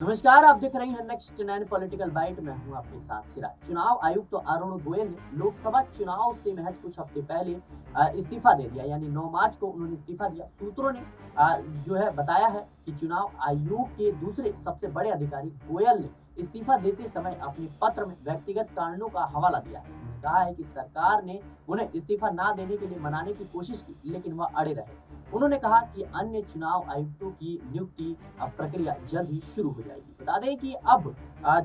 नमस्कार, आप देख रही हैं नेक्स्ट 9 पॉलिटिकल बाइट। मैं हूं आपके साथ सिराज। चुनाव आयुक्त तो अरुण गोयल ने लोकसभा चुनाव से महज कुछ हफ्ते पहले इस्तीफा दे दिया, यानी 9 मार्च को उन्होंने इस्तीफा दिया। सूत्रों ने जो है बताया है कि चुनाव आयोग के दूसरे सबसे बड़े अधिकारी गोयल ने इस्तीफा देते समय अपने पत्र में व्यक्तिगत कारणों का हवाला दिया है। उन्होंने कहा है कि सरकार ने उन्हें इस्तीफा ना देने के लिए मनाने की कोशिश की, लेकिन वह अड़े रहे। उन्होंने कहा कि अन्य चुनाव आयुक्तों की नियुक्ति प्रक्रिया जल्द ही शुरू हो जाएगी। बता दें कि अब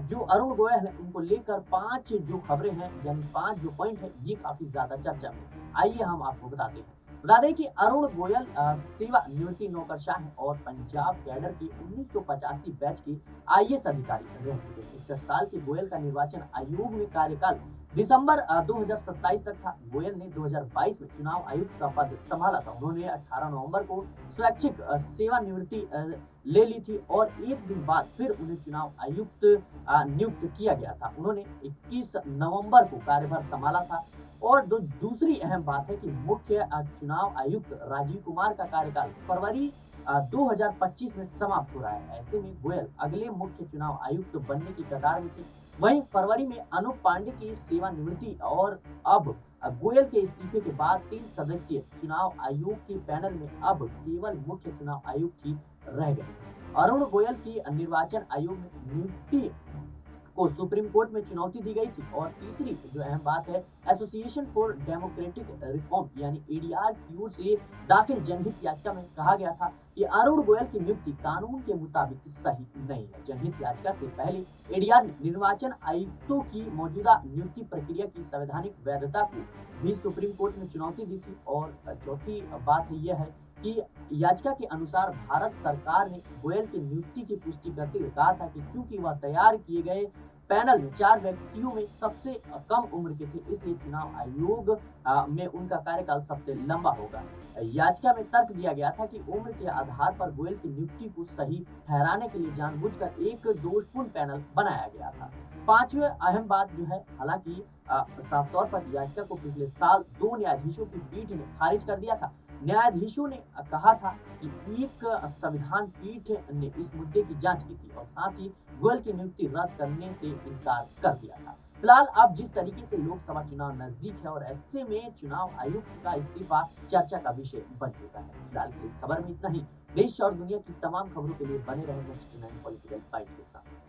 जो अरुण गोयल है उनको लेकर 5 जो खबरें हैं, यानी 5 जो पॉइंट है, ये काफी ज्यादा चर्चा में। आइए हम आपको बताते हैं। बता दें कि अरुण गोयल सेवा निवृत्ति नौकरशाह है और पंजाब कैडर के 1985 बैच के आईएएस अधिकारी रह चुके हैं। 61 साल के गोयल का निर्वाचन आयोग में कार्यकाल दिसंबर 2027 तक था। गोयल ने 2022 में चुनाव आयुक्त का पद संभाला था। उन्होंने 18 नवंबर को स्वैच्छिक सेवानिवृत्ति ले ली थी और एक दिन बाद फिर उन्हें चुनाव आयुक्त नियुक्त किया गया था। उन्होंने 21 नवंबर को कार्यभार संभाला था। और दूसरी अहम बात है कि मुख्य चुनाव आयुक्त राजीव कुमार का कार्यकाल फरवरी 2025 में समाप्त हो रहा है। ऐसे में गोयल अगले मुख्य चुनाव आयुक्त बनने की कगार में थे। वहीं फरवरी में अनूप पांडे की सेवानिवृत्ति और अब गोयल के इस्तीफे के बाद 3 सदस्यीय चुनाव आयोग के पैनल में अब केवल मुख्य चुनाव आयुक्त ही रह गए। अरुण गोयल की निर्वाचन आयोग में नियुक्ति को सुप्रीम कोर्ट में चुनौती दी गई थी। और तीसरी जो अहम बात है, एसोसिएशन फॉर डेमोक्रेटिक रिफॉर्म यानी एडीआर की ओर से दाखिल जनहित याचिका में कहा गया था कि अरुण गोयल की नियुक्ति कानून के मुताबिक सही नहीं है। जनहित याचिका से पहले एडीआर ने निर्वाचन आयुक्तों की मौजूदा नियुक्ति प्रक्रिया की संवैधानिक वैधता को भी सुप्रीम कोर्ट में चुनौती दी थी। और चौथी बात यह है कि याचिका के अनुसार भारत सरकार ने गोयल की नियुक्ति की पुष्टि करते हुए कहा था कि चूंकि वह तैयार किए गए पैनल में 4 व्यक्तियों में सबसे कम उम्र के थे, इसलिए चुनाव आयोग में उनका कार्यकाल सबसे लंबा होगा। याचिका में तर्क दिया गया था कि उम्र के आधार पर गोयल की नियुक्ति को सही ठहराने के लिए जानबूझकर एक दोषपूर्ण पैनल बनाया गया था। पांचवें अहम बात जो है, हालांकि साफ तौर पर याचिका को पिछले साल 2 न्यायाधीशों की पीठ ने खारिज कर दिया था। न्यायाधीशों ने कहा था कि एक संविधान पीठ ने इस मुद्दे की जांच की थी और साथ ही गोयल की नियुक्ति रद्द करने से इनकार कर दिया था। फिलहाल अब जिस तरीके से लोकसभा चुनाव नजदीक है और ऐसे में चुनाव आयुक्त का इस्तीफा चर्चा का विषय बन चुका है। फिलहाल की इस खबर में इतना ही। देश और दुनिया की तमाम खबरों के लिए बने रहे नेक्स्ट 9 पॉलिटिकल बाइट के साथ।